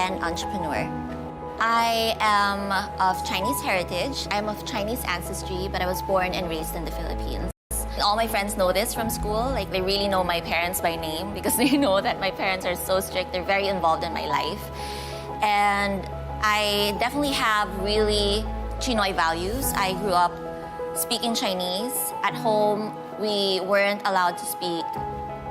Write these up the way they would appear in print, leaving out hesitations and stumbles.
and entrepreneur. I am of Chinese heritage. I'm of Chinese ancestry, but I was born and raised in the Philippines. All my friends know this from school. Like, they really know my parents by name because they know that my parents are so strict. They're very involved in my life. And I definitely have really Chinoy values. I grew up speaking Chinese. At home, we weren't allowed to speak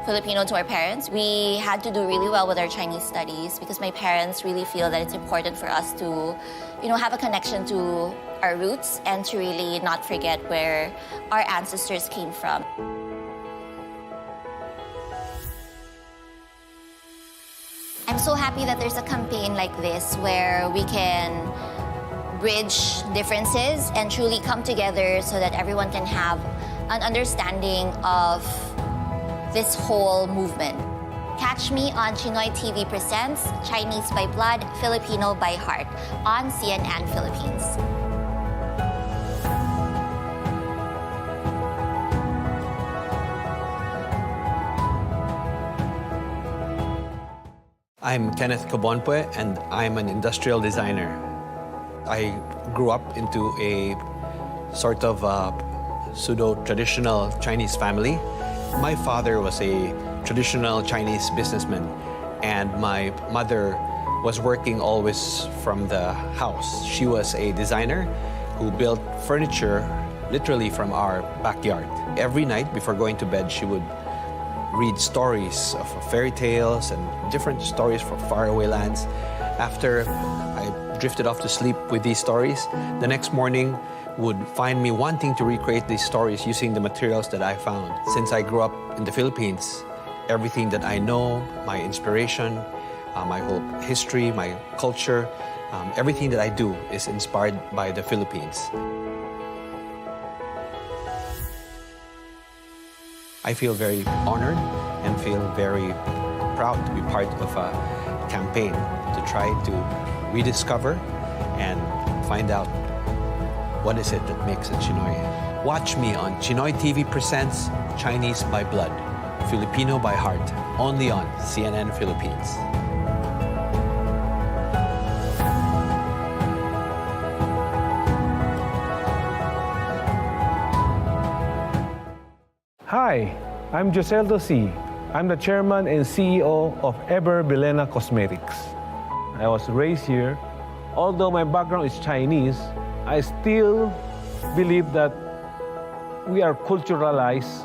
Filipino to our parents. We had to do really well with our Chinese studies because my parents really feel that it's important for us to, have a connection to our roots and to really not forget where our ancestors came from. I'm so happy that there's a campaign like this where we can bridge differences and truly come together so that everyone can have an understanding of this whole movement. Catch me on Chinoy TV Presents Chinese by Blood, Filipino by Heart on CNN Philippines. I'm Kenneth Cabonpue, and I'm an industrial designer. I grew up into a sort of pseudo-traditional Chinese family. My father was a traditional Chinese businessman, and my mother was working always from the house. She was a designer who built furniture literally from our backyard. Every night before going to bed, she would read stories of fairy tales and different stories from faraway lands. After I drifted off to sleep with these stories, the next morning would find me wanting to recreate these stories using the materials that I found. Since I grew up in the Philippines, everything that I know, my inspiration, my whole history, my culture, everything that I do is inspired by the Philippines. I feel very honored and feel very proud to be part of a campaign to try to rediscover and find out what is it that makes a Chinoy. Watch me on Chinoy TV Presents Chinese by Blood, Filipino by Heart, only on CNN Philippines. Hi, I'm Joseldo C. I'm the chairman and CEO of Ever Bilena Cosmetics. I was raised here. Although my background is Chinese, I still believe that we are culturalized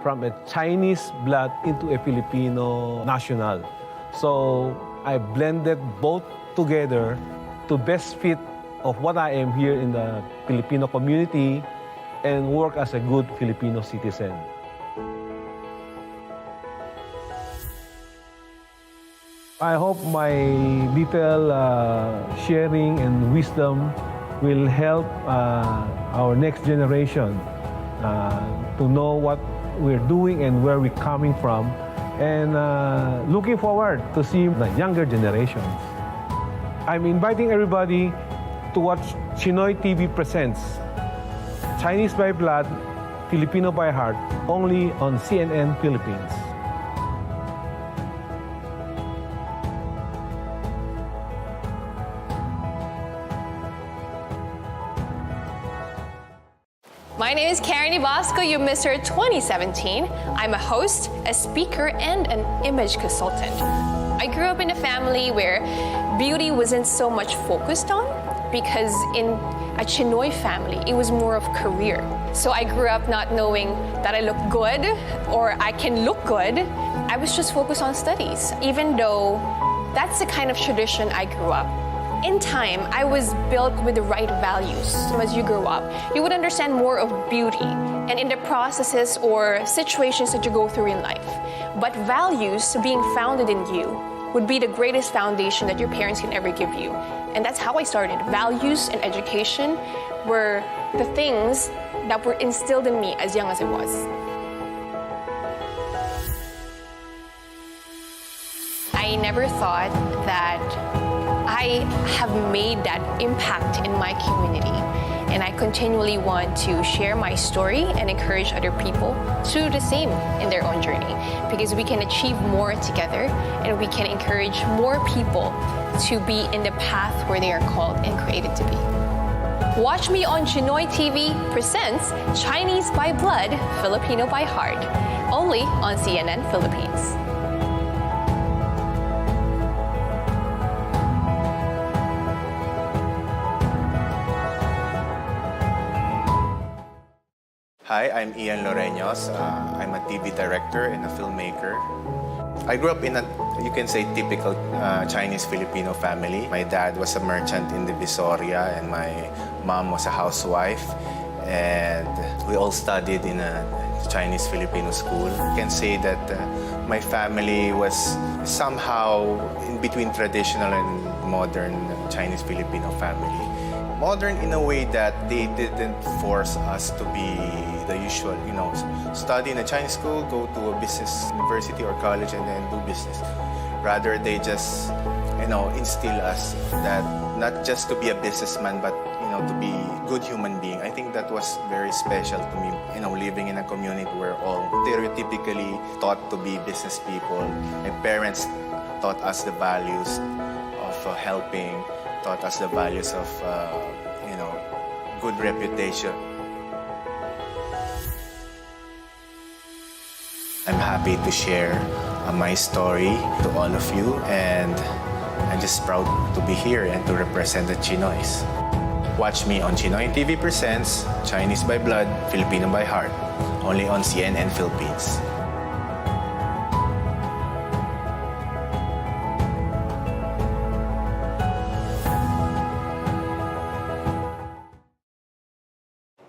from a Chinese blood into a Filipino national. So I blended both together to best fit of what I am here in the Filipino community and work as a good Filipino citizen. I hope my little sharing and wisdom will help our next generation to know what we're doing and where we're coming from, and looking forward to see the younger generations. I'm inviting everybody to watch Chinoy TV Presents Chinese by Blood, Filipino by Heart, only on CNN Philippines. My name is Karen Ibasco, you Mr. 2017. I'm a host, a speaker, and an image consultant. I grew up in a family where beauty wasn't so much focused on because in a Chinoy family, it was more of career. So I grew up not knowing that I look good or I can look good. I was just focused on studies, even though that's the kind of tradition I grew up. In time, I was built with the right values. As you grow up, you would understand more of beauty and in the processes or situations that you go through in life. But values being founded in you would be the greatest foundation that your parents can ever give you. And that's how I started. Values and education were the things that were instilled in me as young as I was. I never thought that I have made that impact in my community, and I continually want to share my story and encourage other people to do the same in their own journey, because we can achieve more together and we can encourage more people to be in the path where they are called and created to be. Watch me on Chinoy TV presents Chinese by Blood, Filipino by Heart, only on CNN Philippines. Hi, I'm Ian Loreños. I'm a TV director and a filmmaker. I grew up in a, you can say, typical Chinese-Filipino family. My dad was a merchant in Divisoria and my mom was a housewife. And we all studied in a Chinese-Filipino school. I can say that my family was somehow in between traditional and modern Chinese-Filipino family. Modern in a way that they didn't force us to be the usual, study in a Chinese school, go to a business university or college and then do business. Rather, they just, instill us that not just to be a businessman, but, to be a good human being. I think that was very special to me, living in a community where all stereotypically taught to be business people. My parents taught us the values of helping, taught us the values of, good reputation. I'm happy to share my story to all of you, and I'm just proud to be here and to represent the Chinoys. Watch me on Chinoy TV presents Chinese by Blood, Filipino by Heart, only on CNN Philippines.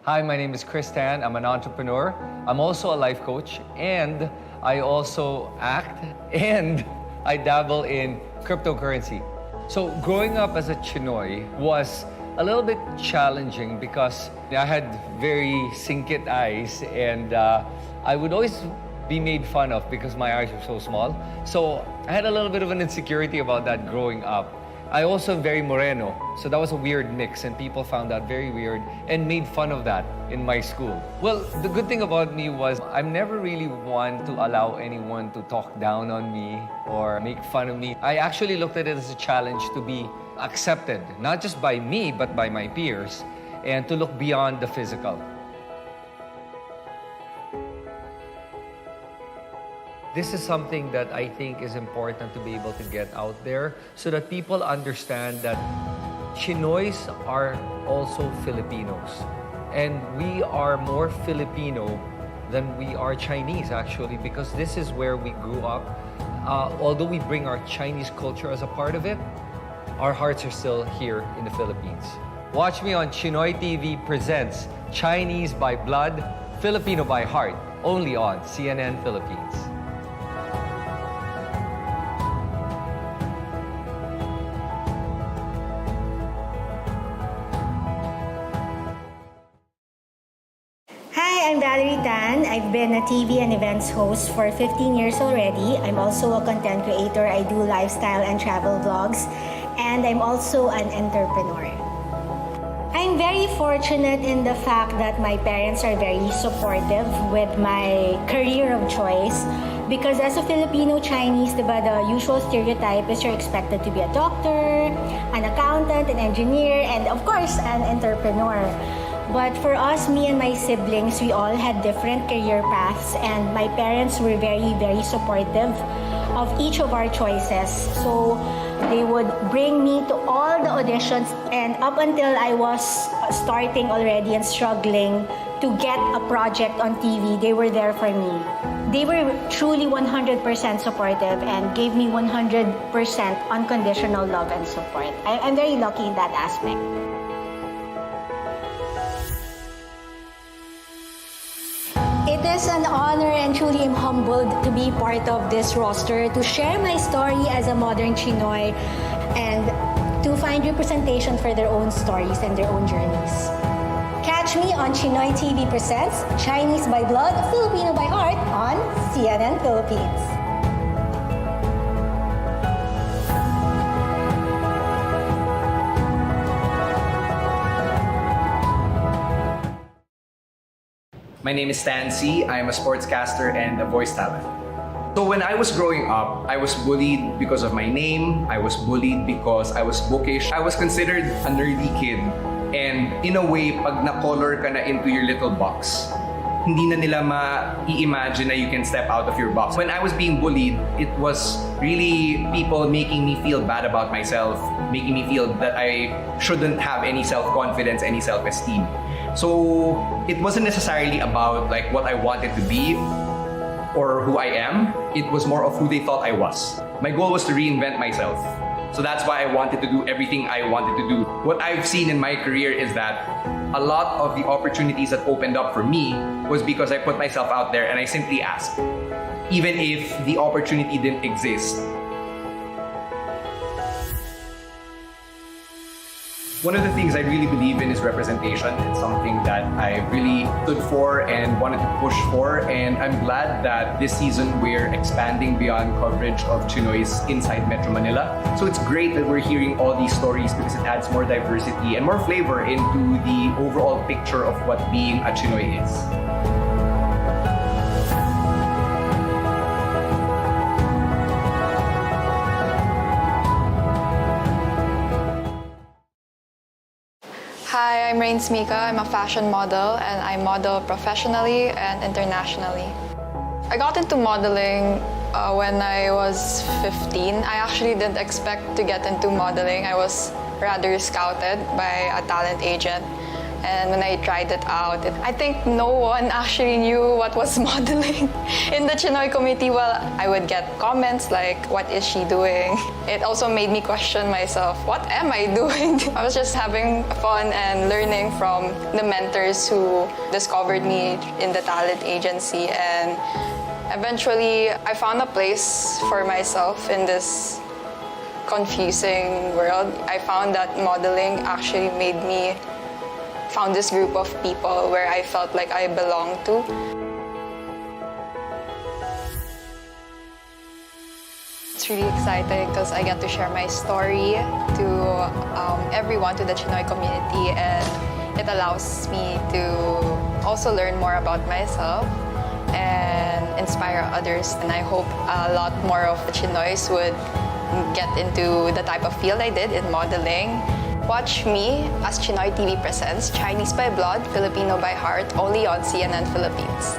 Hi, my name is Chinkee Tan. I'm an entrepreneur. I'm also a life coach, and I also act, and I dabble in cryptocurrency. So growing up as a Chinoy was a little bit challenging because I had very sinkit eyes, and I would always be made fun of because my eyes were so small. So I had a little bit of an insecurity about that growing up. I also am very moreno, so that was a weird mix, and people found that very weird and made fun of that in my school. Well, the good thing about me was I'm never really one to allow anyone to talk down on me or make fun of me. I actually looked at it as a challenge to be accepted, not just by me, but by my peers, and to look beyond the physical. This is something that I think is important to be able to get out there so that people understand that Chinoys are also Filipinos. And we are more Filipino than we are Chinese, actually, because this is where we grew up. Although we bring our Chinese culture as a part of it, our hearts are still here in the Philippines. Watch me on Chinoy TV presents Chinese by Blood, Filipino by Heart, only on CNN Philippines. Hi, I'm Valerie Tan. I've been a TV and events host for 15 years already. I'm also a content creator. I do lifestyle and travel vlogs, and I'm also an entrepreneur. I'm very fortunate in the fact that my parents are very supportive with my career of choice, because as a Filipino Chinese, diba, the usual stereotype is you're expected to be a doctor, an accountant, an engineer, and of course, an entrepreneur. But for us, me and my siblings, we all had different career paths, and my parents were very, very supportive of each of our choices. So they would bring me to all the auditions, and up until I was starting already and struggling to get a project on TV, they were there for me. They were truly 100% supportive and gave me 100% unconditional love and support. I'm very lucky in that aspect. It is an honor, and truly am humbled to be part of this roster, to share my story as a modern Chinoy, and to find representation for their own stories and their own journeys. Catch me on Chinoy TV presents Chinese by Blood, Filipino by Heart on CNN Philippines. My name is Stan C. I am a sportscaster and a voice talent. So when I was growing up, I was bullied because of my name. I was bullied because I was bookish. I was considered a nerdy kid. And in a way, pag na-color ka na into your little box, hindi na nila ma-i-imagine na you can step out of your box. When I was being bullied, it was really people making me feel bad about myself, making me feel that I shouldn't have any self-confidence, any self-esteem. So it wasn't necessarily about like what I wanted to be or who I am. It was more of who they thought I was. My goal was to reinvent myself. So that's why I wanted to do everything I wanted to do. What I've seen in my career is that a lot of the opportunities that opened up for me was because I put myself out there and I simply asked. Even if the opportunity didn't exist. One of the things I really believe in is representation. It's something that I really stood for and wanted to push for. And I'm glad that this season we're expanding beyond coverage of Chinoys inside Metro Manila. So it's great that we're hearing all these stories because it adds more diversity and more flavor into the overall picture of what being a Chinoy is. Hi, I'm Rains Mika. I'm a fashion model and I model professionally and internationally. I got into modeling when I was 15. I actually didn't expect to get into modeling. I was rather scouted by a talent agent. And when I tried it out, I think no one actually knew what was modeling. In the Chinoy community, well, I would get comments like, what is she doing? It also made me question myself, what am I doing? I was just having fun and learning from the mentors who discovered me in the talent agency. And eventually, I found a place for myself in this confusing world. I found that modeling actually made me found this group of people where I felt like I belonged to. It's really exciting because I get to share my story to everyone, to the Chinoy community, and it allows me to also learn more about myself and inspire others. And I hope a lot more of the Chinoys would get into the type of field I did in modeling. Watch me as Chinoy TV presents Chinese by Blood, Filipino by Heart, only on CNN Philippines.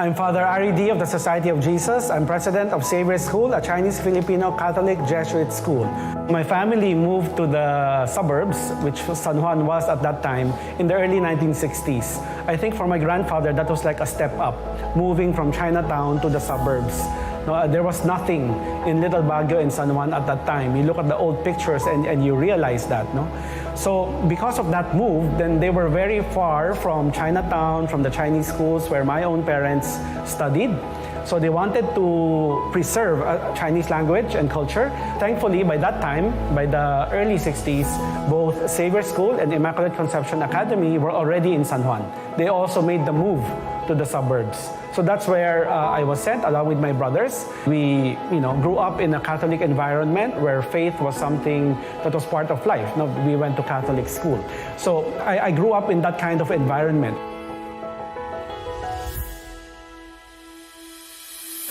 I'm Father Ari D. of the Society of Jesus. I'm president of Savior School, a Chinese-Filipino Catholic Jesuit school. My family moved to the suburbs, which San Juan was at that time, in the early 1960s. I think for my grandfather, that was like a step up, moving from Chinatown to the suburbs. No, there was nothing in Little Baguio in San Juan at that time. You look at the old pictures and you realize that, no? So because of that move, then they were very far from Chinatown, from the Chinese schools where my own parents studied. So they wanted to preserve Chinese language and culture. Thankfully, by that time, by the early 60s, both Savior School and Immaculate Conception Academy were already in San Juan. They also made the move to the suburbs. So that's where I was sent along with my brothers. We, grew up in a Catholic environment where faith was something that was part of life. We went to Catholic school. So I grew up in that kind of environment.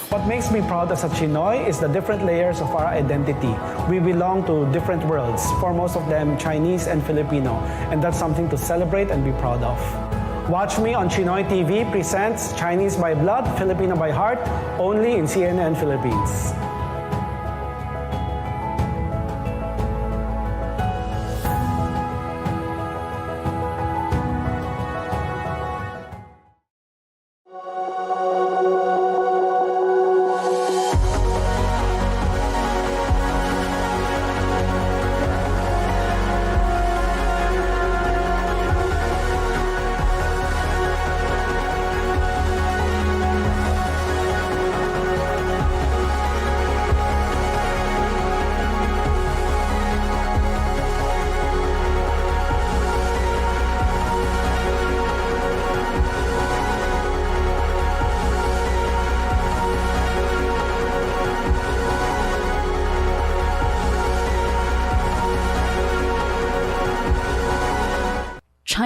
What makes me proud as a Chinoy is the different layers of our identity. We belong to different worlds, for most of them Chinese and Filipino, and that's something to celebrate and be proud of. Watch me on Chinoy TV presents Chinese by Blood, Filipino by Heart, only in CNN Philippines.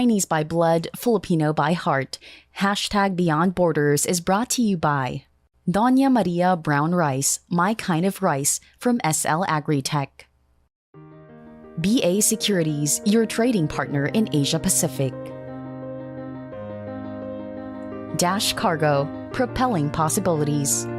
Chinese by blood, Filipino by heart. Hashtag Beyond Borders is brought to you by Doña Maria Brown Rice, my kind of rice, from SL Agritech. BA Securities, your trading partner in Asia Pacific. Dash Cargo, propelling possibilities.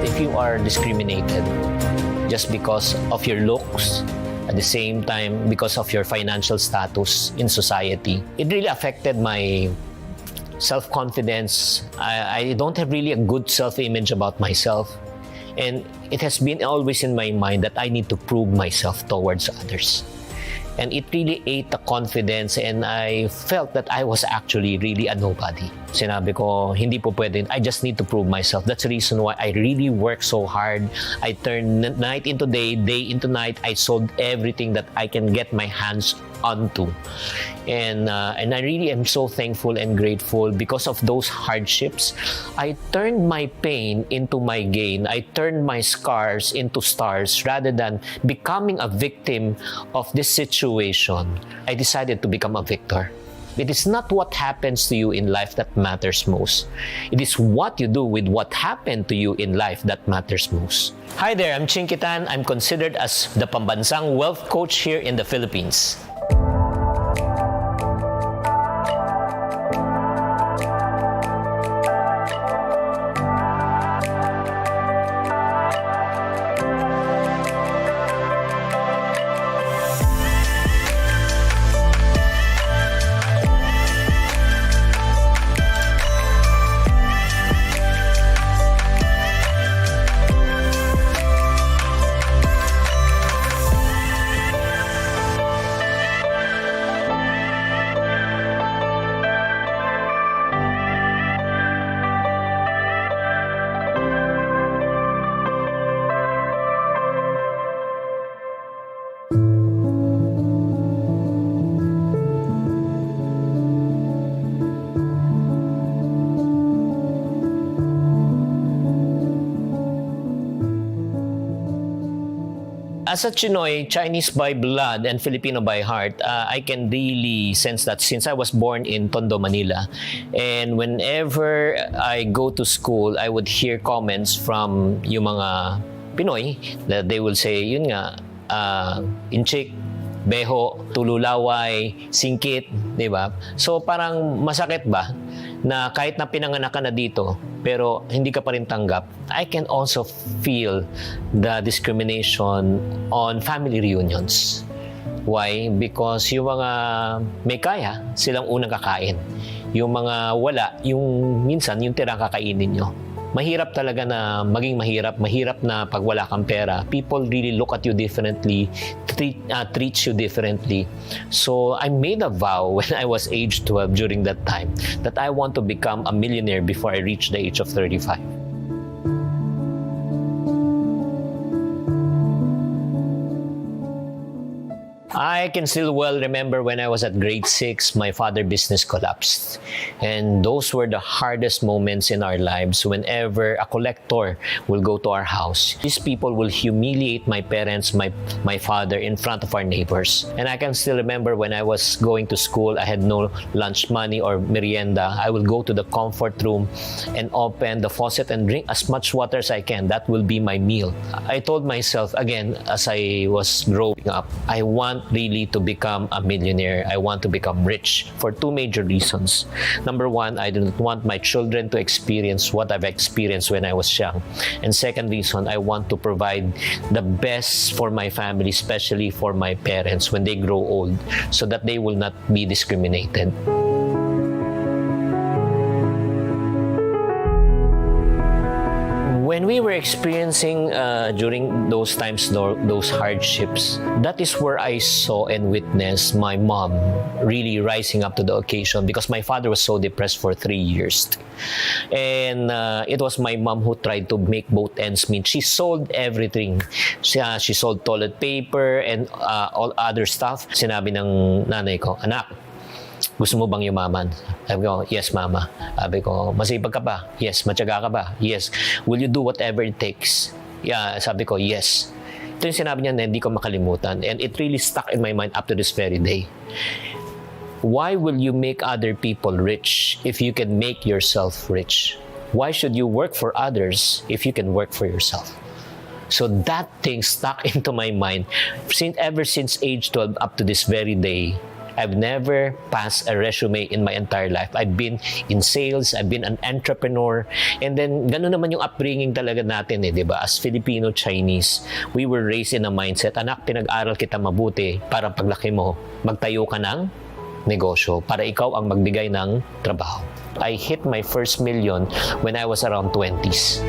If you are discriminated just because of your looks, at the same time because of your financial status in society, it really affected my self-confidence. I don't have really a good self-image about myself. And it has been always in my mind that I need to prove myself towards others. And it really ate the confidence, and I felt that I was actually really a nobody. Sinabi ko, hindi po pwede. I just need to prove myself. That's the reason why I really work so hard. I turned night into day, day into night. I sold everything that I can get my hands onto. And I really am so thankful and grateful because of those hardships. I turned my pain into my gain. I turned my scars into stars rather than becoming a victim of this situation. I decided to become a victor. It is not what happens to you in life that matters most. It is what you do with what happened to you in life that matters most. Hi there, I'm Chinkee Tan. I'm considered as the pambansang wealth coach here in the Philippines. As a Chinoy, Chinese by blood and Filipino by heart, I can really sense that since I was born in Tondo, Manila. And whenever I go to school, I would hear comments from yung mga Pinoy that they will say, yun nga, inchik, beho, tululaway, singkit, di ba? So parang masakit ba na kahit na pinanganak ka na dito, pero hindi ka pa rin tanggap? I can also feel the discrimination on family reunions. Why? Because yung mga may kaya, silang unang kakain. Yung mga wala, yung minsan, yung tirang kakainin nyo. Mahirap talaga na maging mahirap na pag wala kang pera. People really look at you differently, treat you differently. So I made a vow when I was age 12 during that time that I want to become a millionaire before I reach the age of 35. I can still well remember when I was at grade 6, my father's business collapsed. And those were the hardest moments in our lives whenever a collector will go to our house. These people will humiliate my parents, my father in front of our neighbors. And I can still remember when I was going to school, I had no lunch money or merienda. I will go to the comfort room and open the faucet and drink as much water as I can. That will be my meal. I told myself again as I was growing up, I want really to become a millionaire. I want to become rich for two major reasons. Number one, I don't want my children to experience what I've experienced when I was young. And second reason, I want to provide the best for my family, especially for my parents when they grow old, so that they will not be discriminated. When we were experiencing during those times, those hardships, that is where I saw and witnessed my mom really rising up to the occasion, because my father was so depressed for 3 years. And it was my mom who tried to make both ends meet. She sold everything. She sold toilet paper and all other stuff. Sinabi ng nanay ko, anak, gusto mo bang yumaman? Sabi ko, yes, mama. Sabi ko, masipag ka ba? Yes. Matyaga ka ba? Yes. Will you do whatever it takes? Yeah, sabi ko, yes. Ito yung sinabi niya na hindi ko makalimutan. And it really stuck in my mind up to this very day. Why will you make other people rich if you can make yourself rich? Why should you work for others if you can work for yourself? So that thing stuck into my mind. Ever since age 12 up to this very day, I've never passed a resume in my entire life. I've been in sales, I've been an entrepreneur, and then gano'n naman yung upbringing talaga natin di ba? As Filipino Chinese, we were raised in a mindset, anak, pinag-aral kita mabuti para paglaki mo, magtayo ka ng negosyo para ikaw ang magbigay ng trabaho. I hit my first million when I was around 20s.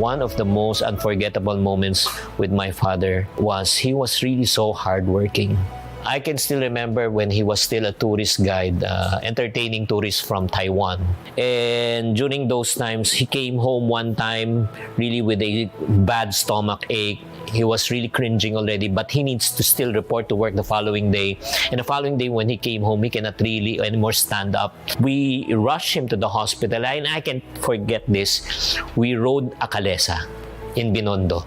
One of the most unforgettable moments with my father was he was really so hardworking. I can still remember when he was still a tourist guide, entertaining tourists from Taiwan. And during those times, he came home one time really with a bad stomach ache. He was really cringing already, but he needs to still report to work the following day. And the following day when he came home, he cannot really anymore stand up. We rushed him to the hospital, and I can't forget this. We rode a kalesa in Binondo.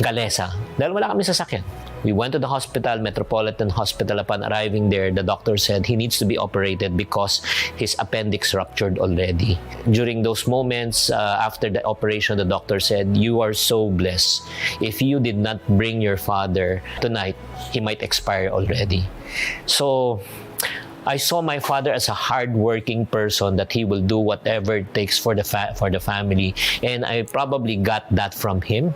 Kalesa. Dahil wala kami sasakyan. We went to the hospital, Metropolitan Hospital. Upon arriving there, the doctor said he needs to be operated because his appendix ruptured already. During those moments, after the operation, the doctor said, you are so blessed. If you did not bring your father tonight, he might expire already. So, I saw my father as a hard-working person that he will do whatever it takes for the family, and I probably got that from him.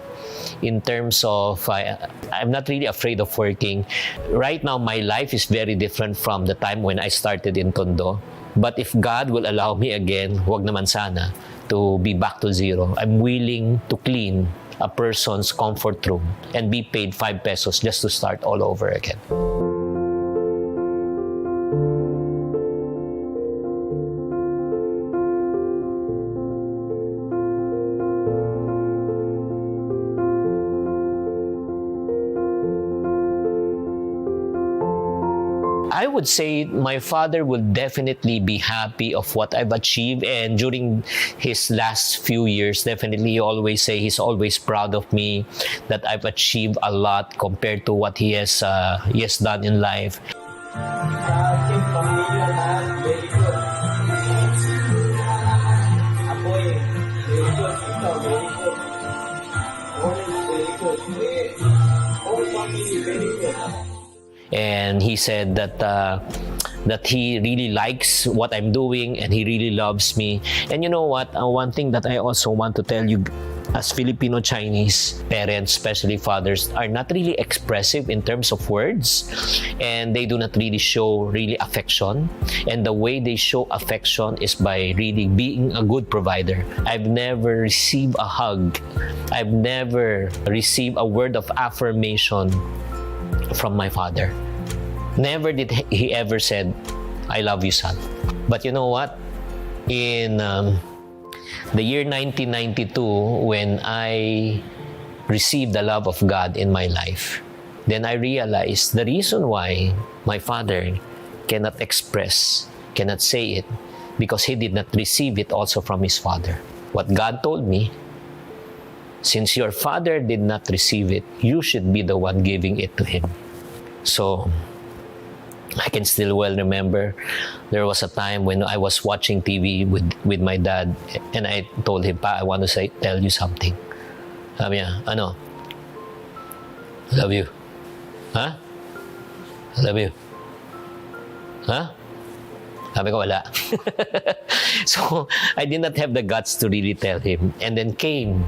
In terms of, I'm not really afraid of working. Right now, my life is very different from the time when I started in Tondo. But if God will allow me again, wag naman sana, to be back to zero, I'm willing to clean a person's comfort room and be paid 5 pesos just to start all over again. I would say my father will definitely be happy of what I've achieved, and during his last few years, definitely he always say he's always proud of me, that I've achieved a lot compared to what he has done in life. And he said that he really likes what I'm doing and he really loves me. And you know what? One thing that I also want to tell you, as Filipino Chinese parents, especially fathers, are not really expressive in terms of words, and they do not really show really affection. And the way they show affection is by really being a good provider. I've never received a hug. I've never received a word of affirmation from my father. Never did he ever said, I love you, son. But you know what? In the year 1992, when I received the love of God in my life, then I realized the reason why my father cannot express, cannot say it, because he did not receive it also from his father. What God told me, since your father did not receive it, you should be the one giving it to him. So, I can still well remember there was a time when I was watching TV with my dad, and I told him, Pa, I want to tell you something. Sabi niya, ano? I love you. Ha? I love you. Ha? Sabi ko, wala. So, I did not have the guts to really tell him. And then came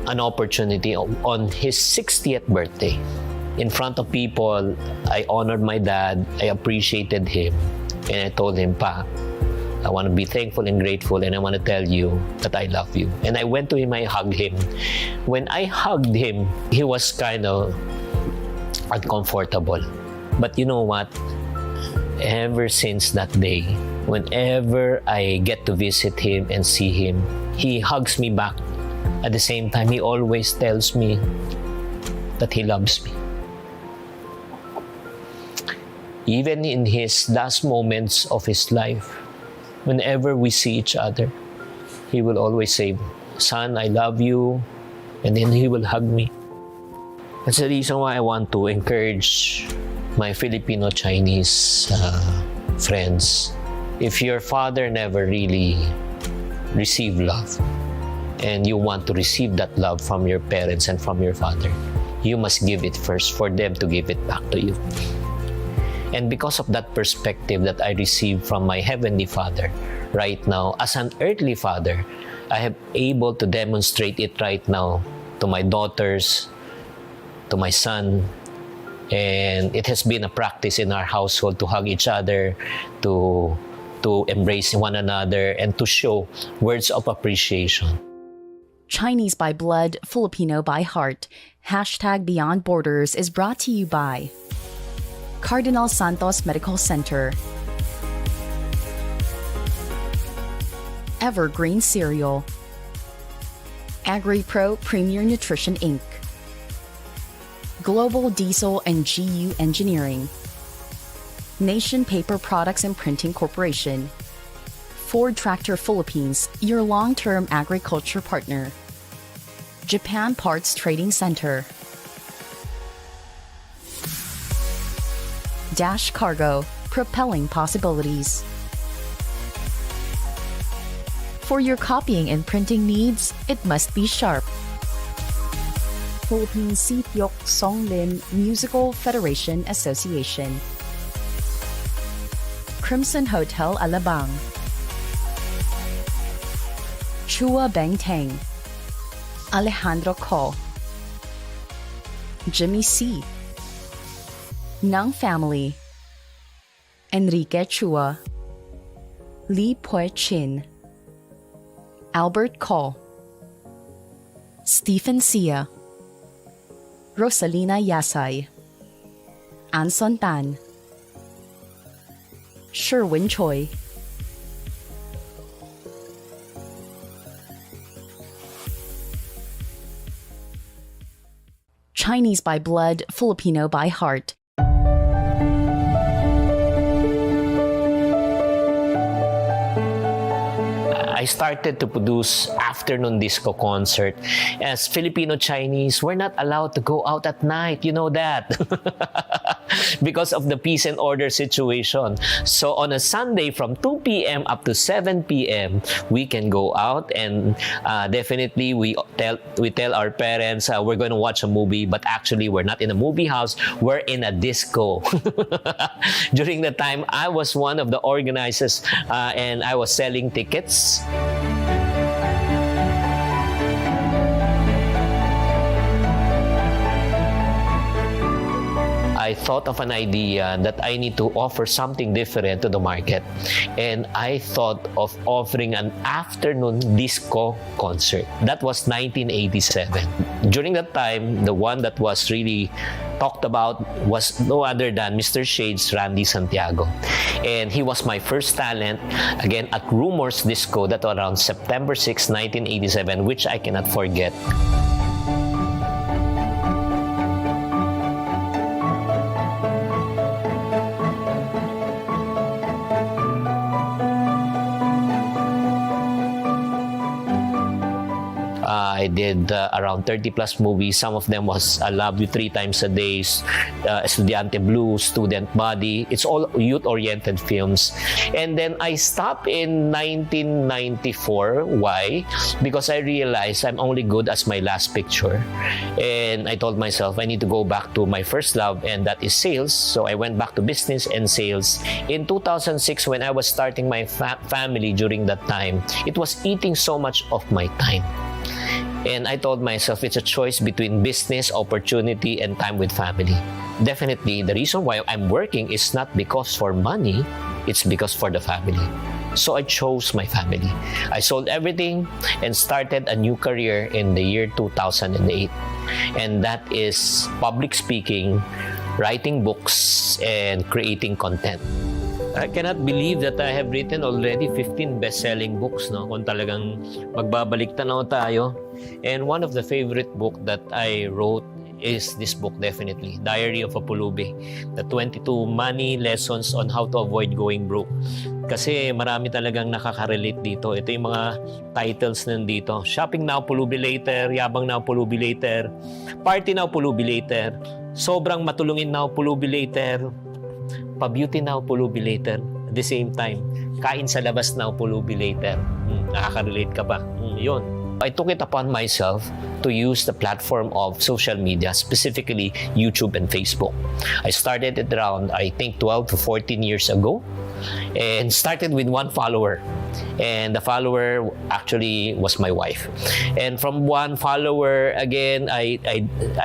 an opportunity on his 60th birthday. In front of people, I honored my dad, I appreciated him, and I told him, Pa, I want to be thankful and grateful, and I want to tell you that I love you. And I went to him, I hugged him. When I hugged him, he was kind of uncomfortable. But you know what? Ever since that day, whenever I get to visit him and see him, he hugs me back. At the same time, he always tells me, that he loves me. Even in his last moments of his life, whenever we see each other, he will always say, "Son, I love you," and then he will hug me. That's the reason why I want to encourage my Filipino-Chinese friends. If your father never really received love, and you want to receive that love from your parents and from your father, you must give it first for them to give it back to you. And because of that perspective that I received from my Heavenly Father, right now, as an earthly father, I have able to demonstrate it right now to my daughters, to my son, and it has been a practice in our household to hug each other, to embrace one another, and to show words of appreciation. Chinese by blood, Filipino by heart. Hashtag Beyond Borders is brought to you by Cardinal Santos Medical Center, Evergreen Cereal, AgriPro Premier Nutrition Inc., Global Diesel and GU Engineering, Nation Paper Products and Printing Corporation, Ford Tractor Philippines, your long-term agriculture partner, Japan Parts Trading Center, Dash Cargo, propelling possibilities. For your copying and printing needs, it must be sharp. Philippine Sitiok Songlin Musical Federation Association, Crimson Hotel Alabang, Chua Beng Teng, Alejandro Ko, Jimmy C, Nang Family, Enrique Chua, Lee Pue Chin, Albert Ko, Stephen Sia, Rosalina Yasay, Anson Tan, Sherwin Choi, Chinese by blood, Filipino by heart. I started to produce afternoon disco concert. As Filipino Chinese, we're not allowed to go out at night. You know that. Because of the peace and order situation. So on a Sunday from 2 p.m. up to 7 p.m., we can go out, and definitely we tell our parents we're going to watch a movie, but actually we're not in a movie house, we're in a disco. During the time, I was one of the organizers and I was selling tickets. I thought of an idea that I need to offer something different to the market. And I thought of offering an afternoon disco concert. That was 1987. During that time, the one that was really talked about was no other than Mr. Shades, Randy Santiago. And he was my first talent, again, at Rumors Disco, that was around September 6, 1987, which I cannot forget. I did around 30 plus movies. Some of them was I Love You 3 Times a Day, Estudiante Blues, Student Body. It's all youth-oriented films. And then I stopped in 1994. Why? Because I realized I'm only good as my last picture. And I told myself I need to go back to my first love, and that is sales. So I went back to business and sales. In 2006, when I was starting my family during that time, it was eating so much of my time. And I told myself it's a choice between business, opportunity, and time with family. Definitely, the reason why I'm working is not because for money, it's because for the family. So I chose my family. I sold everything and started a new career in the year 2008. And that is public speaking, writing books, and creating content. I cannot believe that I have written already 15 best-selling books, no? Kung talagang magbabalik tanaw tayo. And one of the favorite book that I wrote is this book definitely, Diary of a Pulubi, the 22 money lessons on how to avoid going broke. Kasi marami talagang nakaka-relate dito. Ito yung mga titles nandito. Shopping now, pulubi later. Yabang now, pulubi later. Party now, pulubi later. Sobrang matulungin now, pulubi later. Pa-beauty now, pulubi later. At the same time, kain sa labas now, pulubi later. Nakaka-relate ka ba? Yun. I took it upon myself to use the platform of social media, specifically YouTube and Facebook. I started it around, I think, 12 to 14 years ago, and started with one follower. And the follower actually was my wife. And from one follower, again, I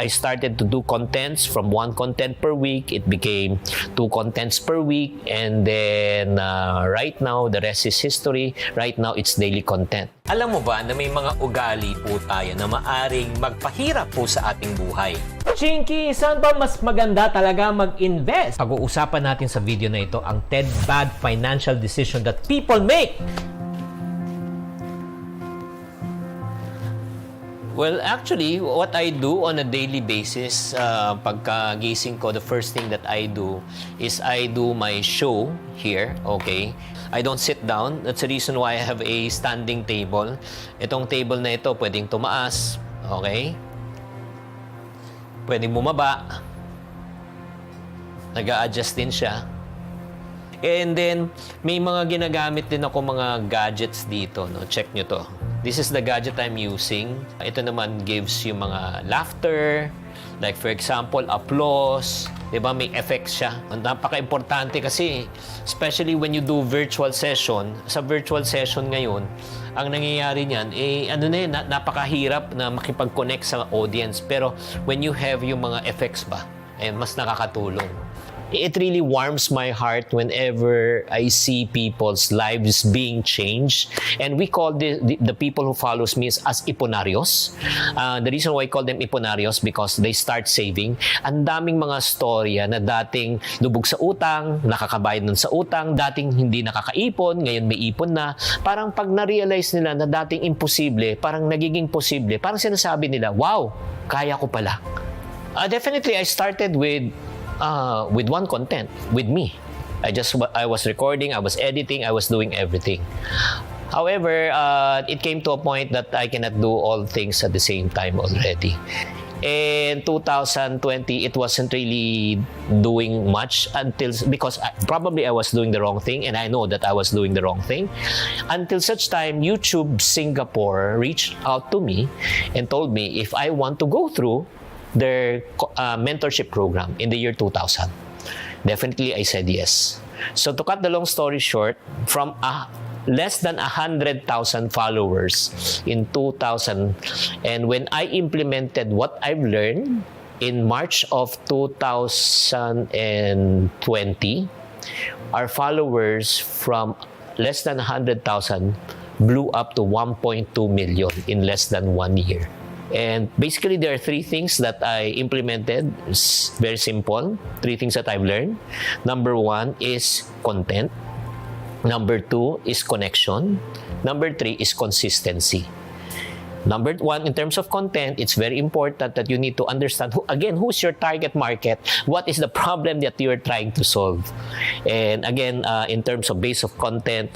started to do contents. From one content per week, it became 2 contents per week. And then right now, the rest is history. Right now, it's daily content. Alam mo ba na may mga ugali po tayo na maaring magpahirap po sa ating buhay? Chinkee, saan ba mas maganda talaga mag-invest? Pag-uusapan natin sa video na ito ang 10 bad financial decision that people make. Well, actually, what I do on a daily basis, pagkagising ko, the first thing that I do is I do my show here, okay? I don't sit down. That's the reason why I have a standing table. Itong table na ito, pwedeng tumaas, okay? Pwedeng bumaba. Nag-a-adjust din siya. And then, may mga ginagamit din ako mga gadgets dito, no? Check nyo to. This is the gadget I'm using. Ito naman gives you mga laughter, like for example, applause. Diba? May effects siya. Napaka-importante kasi, especially when you do virtual session, sa virtual session ngayon, ang nangyayari niyan, napakahirap na makipag-connect sa audience. Pero when you have yung mga effects ba, mas nakakatulong. It really warms my heart whenever I see people's lives being changed. And we call the people who follows me as iponarios. The reason why I call them iponarios because they start saving. Ang daming mga storya na dating lubog sa utang, nakakabayad nun sa utang, dating hindi nakakaipon, ngayon may ipon na. Parang pag na-realize nila na dating imposible, parang nagiging posible, parang sinasabi nila, wow, kaya ko pala. Definitely, I started with one content, with me. I was recording, I was editing, I was doing everything. However, it came to a point that I cannot do all things at the same time already. In 2020, it wasn't really doing much because probably I was doing the wrong thing, and I know that I was doing the wrong thing. Until such time, YouTube Singapore reached out to me and told me if I want to go through their mentorship program in the year 2000. Definitely, I said yes. So to cut the long story short, from less than 100,000 followers in 2000, and when I implemented what I've learned in March of 2020, our followers from less than 100,000 blew up to 1.2 million in less than 1 year. And basically, there are 3 things that I implemented. It's very simple. 3 things that I've learned. Number 1 is content. Number 2 is connection. Number 3 is consistency. Number 1, in terms of content, it's very important that you need to understand, who's your target market? What is the problem that you're trying to solve? And again, in terms of base of content,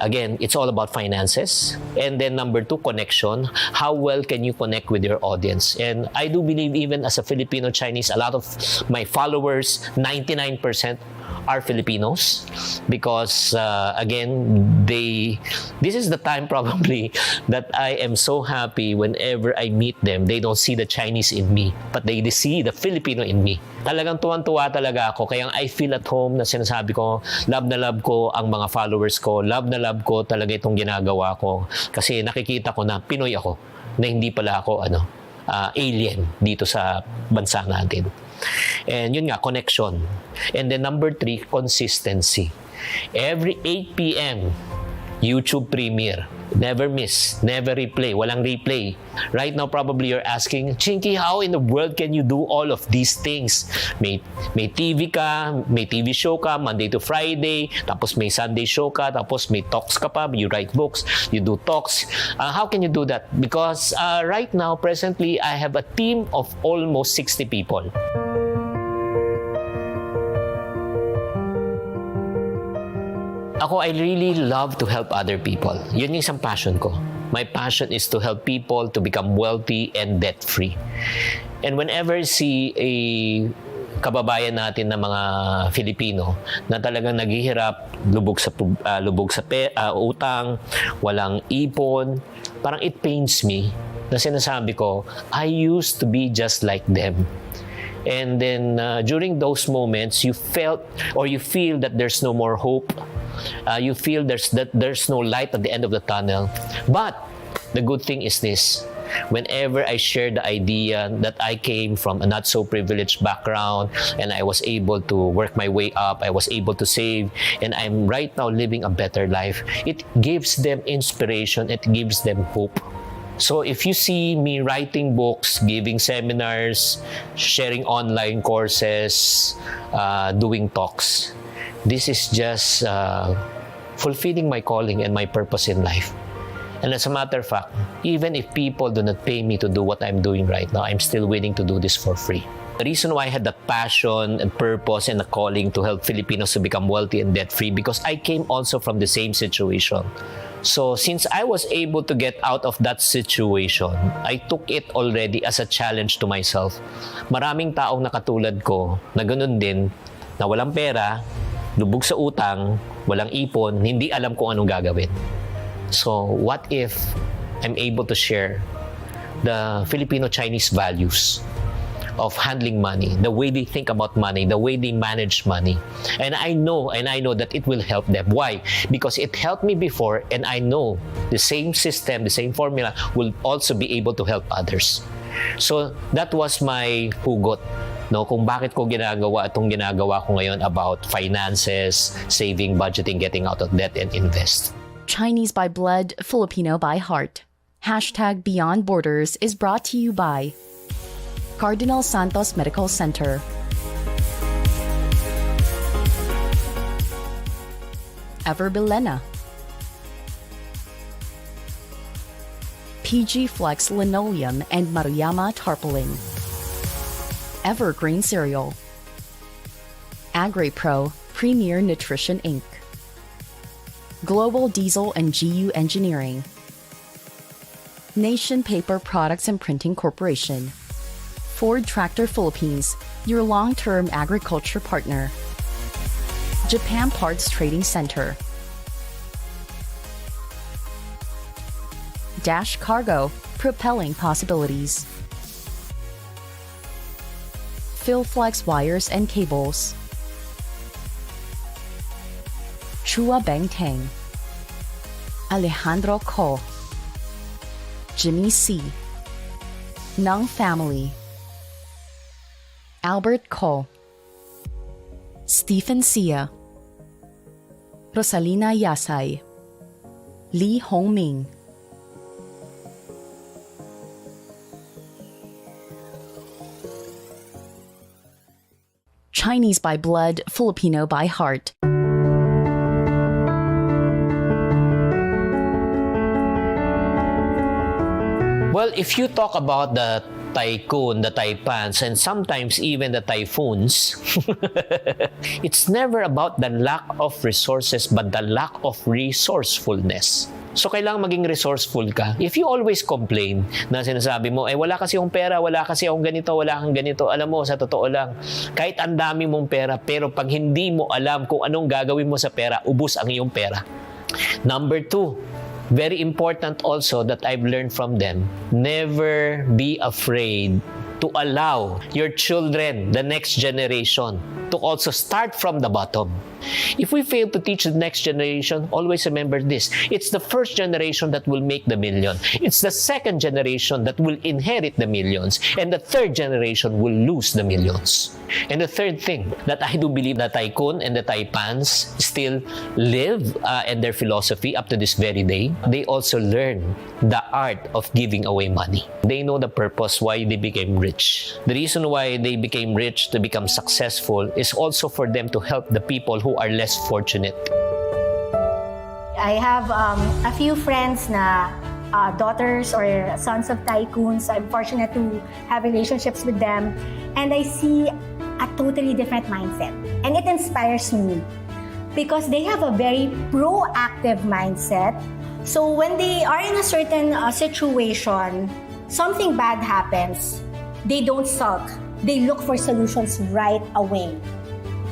again, it's all about finances. And then number 2, connection. How well can you connect with your audience? And I do believe even as a Filipino Chinese, a lot of my followers, 99% are Filipinos because again, this is the time probably that I am so happy whenever I meet them. They don't see the Chinese in me, but they see the Filipino in me. Talagang tuwan-tuwa talaga ako. Kaya I feel at home na sinasabi ko, love na love ko ang mga followers ko. Love na love ko talaga itong ginagawa ko. Kasi nakikita ko na Pinoy ako, na hindi pala ako alien dito sa bansa natin. And yun nga, connection. And then number 3, consistency. Every 8 p.m., YouTube Premiere. Never miss, never replay, walang replay. Right now, probably you're asking, Chinkee, how in the world can you do all of these things? May TV ka, may TV show ka, Monday to Friday, tapos may Sunday show ka, tapos may talks ka pa, you write books, you do talks. How can you do that? Because right now, presently, I have a team of almost 60 people. Ako, I really love to help other people. Yun yung isang passion ko. My passion is to help people to become wealthy and debt-free. And whenever see a kababayan natin na mga Filipino na talagang naghihirap, lubog sa utang, walang ipon, parang it pains me na sinasabi ko, I used to be just like them. And then during those moments, you felt or you feel that there's no more hope. You feel there's no light at the end of the tunnel. But the good thing is this. Whenever I share the idea that I came from a not so privileged background and I was able to work my way up, I was able to save, and I'm right now living a better life, it gives them inspiration, it gives them hope. So if you see me writing books, giving seminars, sharing online courses, doing talks, this is just fulfilling my calling and my purpose in life. And as a matter of fact, even if people do not pay me to do what I'm doing right now, I'm still willing to do this for free. The reason why I had that passion and purpose and a calling to help Filipinos to become wealthy and debt-free, because I came also from the same situation. So since I was able to get out of that situation, I took it already as a challenge to myself. Maraming taong nakatulad ko na ganun din, na walang pera, lubog sa utang, walang ipon, hindi alam kung anong gagawin. So, what if I'm able to share the Filipino-Chinese values of handling money, the way they think about money, the way they manage money. And I know that it will help them. Why? Because it helped me before, and I know the same system, the same formula will also be able to help others. So, that was my hugot. No, kung bakit ko ginagawa itong ginagawa ko ngayon about finances, saving, budgeting, getting out of debt, and invest. Chinese by blood, Filipino by heart. Hashtag Beyond Borders is brought to you by Cardinal Santos Medical Center, Ever Bilena, PG Flex Linoleum and Maruyama Tarpaulin, Evergreen Cereal, AgriPro Premier Nutrition Inc., Global Diesel and GU Engineering, Nation Paper Products and Printing Corporation, Ford Tractor Philippines, your long-term agriculture partner, Japan Parts Trading Center, Dash Cargo, propelling possibilities, Philflex Wires and Cables, Chua Beng Tang, Alejandro Ko, Jimmy C, Nung Family, Albert Ko, Stephen Sia, Rosalina Yasay, Lee Hongming, Chinese by blood, Filipino by heart. Well, if you talk about the tycoon, the taipans, and sometimes even the typhoons, it's never about the lack of resources but the lack of resourcefulness. So, kailangan maging resourceful ka. If you always complain na sinasabi mo, wala kasi akong pera, wala kasi akong ganito, wala kang ganito. Alam mo, sa totoo lang, kahit ang dami mong pera, pero pag hindi mo alam kung anong gagawin mo sa pera, ubos ang iyong pera. Number 2, very important also that I've learned from them, never be afraid to to allow your children, the next generation, to also start from the bottom. If we fail to teach the next generation, always remember this. It's the first generation that will make the million. It's the second generation that will inherit the millions. And the third generation will lose the millions. And the third thing that I do believe the tycoon and the taipans still live and their philosophy up to this very day, they also learn the art of giving away money. They know the purpose why they became rich. The reason why they became rich, to become successful, is also for them to help the people who are less fortunate. I have a few friends na daughters or sons of tycoons. I'm fortunate to have relationships with them. And I see a totally different mindset. And it inspires me because they have a very proactive mindset. So when they are in a certain situation, something bad happens, they don't sulk. They look for solutions right away.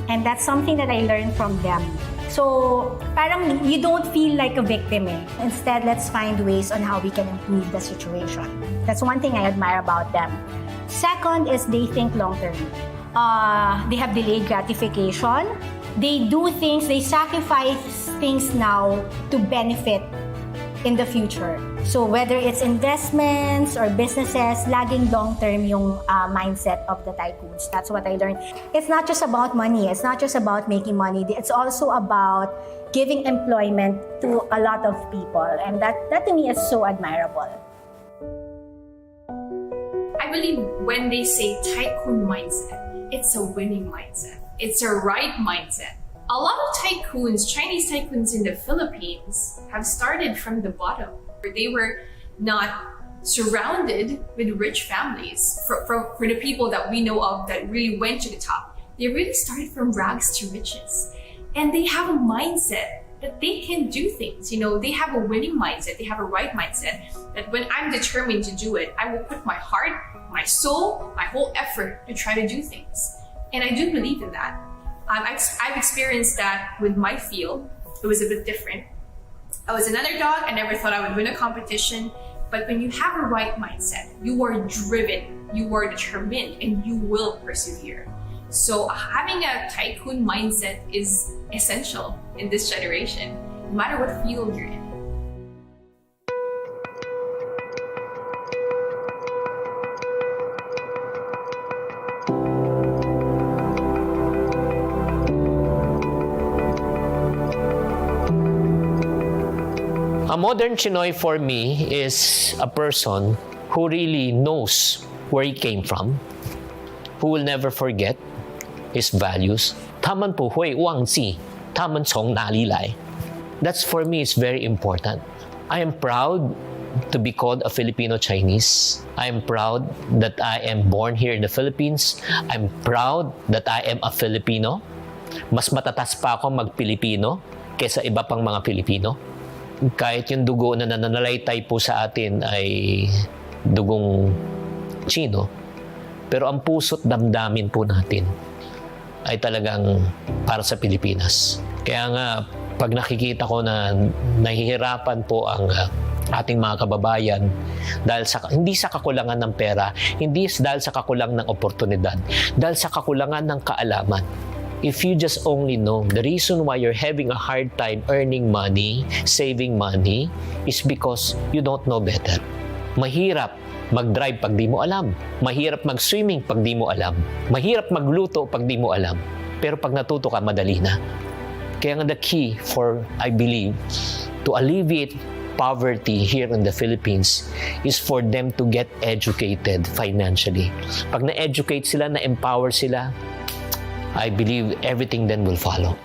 And that's something that I learned from them. So, parang you don't feel like a victim eh. Instead, let's find ways on how we can improve the situation. That's one thing I admire about them. Second is they think long-term. They have delayed gratification. They do things, they sacrifice things now to benefit in the future. So whether it's investments or businesses, laging long-term yung mindset of the tycoons. That's what I learned. It's not just about money. It's not just about making money. It's also about giving employment to a lot of people. And that to me is so admirable. I believe when they say tycoon mindset, it's a winning mindset. It's a right mindset. A lot of tycoons, Chinese tycoons in the Philippines, have started from the bottom. They were not surrounded with rich families. For the people that we know of that really went to the top, they really started from rags to riches. And they have a mindset that they can do things. You know, they have a winning mindset. They have a right mindset that when I'm determined to do it, I will put my heart, my soul, my whole effort to try to do things. And I do believe in that. I've experienced that with my field. It was a bit different. I was an underdog. I never thought I would win a competition. But when you have a right mindset, you are driven, you are determined, and you will persevere. So having a tycoon mindset is essential in this generation, no matter what field you're in. A modern Chinoy for me is a person who really knows where he came from, who will never forget his values. 他们不会忘记他们从哪里来. That's for me is very important. I am proud to be called a Filipino Chinese. I am proud that I am born here in the Philippines. I'm proud that I am a Filipino. Mas matatas pa ako mag-Pilipino kaysa iba pang mga Pilipino. Kahit yung dugo na nananalaytay po sa atin ay dugong Chino, pero ang puso't damdamin po natin ay talagang para sa Pilipinas. Kaya nga, pag nakikita ko na nahihirapan po ang ating mga kababayan dahil hindi sa kakulangan ng pera, hindi dahil sa kakulangan ng oportunidad, dahil sa kakulangan ng kaalaman. If you just only know the reason why you're having a hard time earning money, saving money, is because you don't know better. Mahirap mag-drive pag di mo alam. Mahirap mag-swimming pag di mo alam. Mahirap magluto pag di mo alam. Pero pag natuto ka, madali na. Kaya nga the key for, I believe, to alleviate poverty here in the Philippines is for them to get educated financially. Pag na-educate sila, na-empower sila, I believe everything then will follow.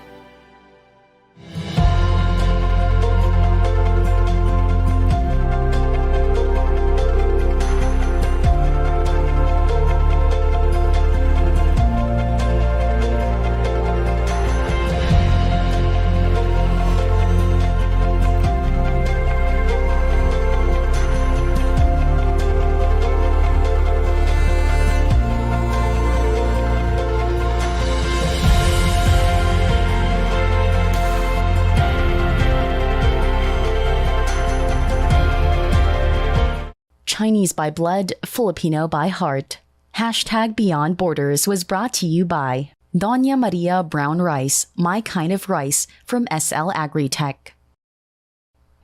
Chinese by blood, Filipino by heart. Hashtag Beyond Borders was brought to you by Doña Maria Brown Rice, My Kind of Rice from SL Agritech.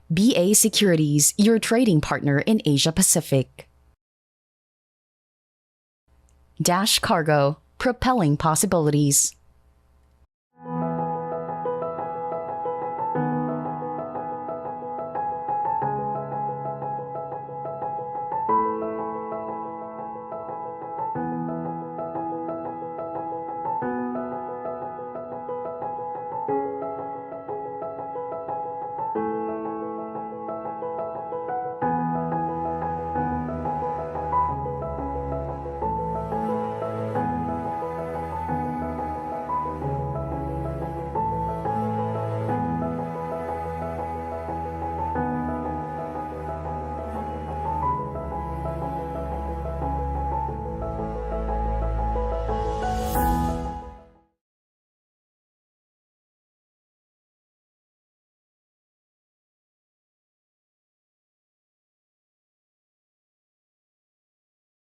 BA Securities, your trading partner in Asia Pacific. Dash Cargo, propelling possibilities.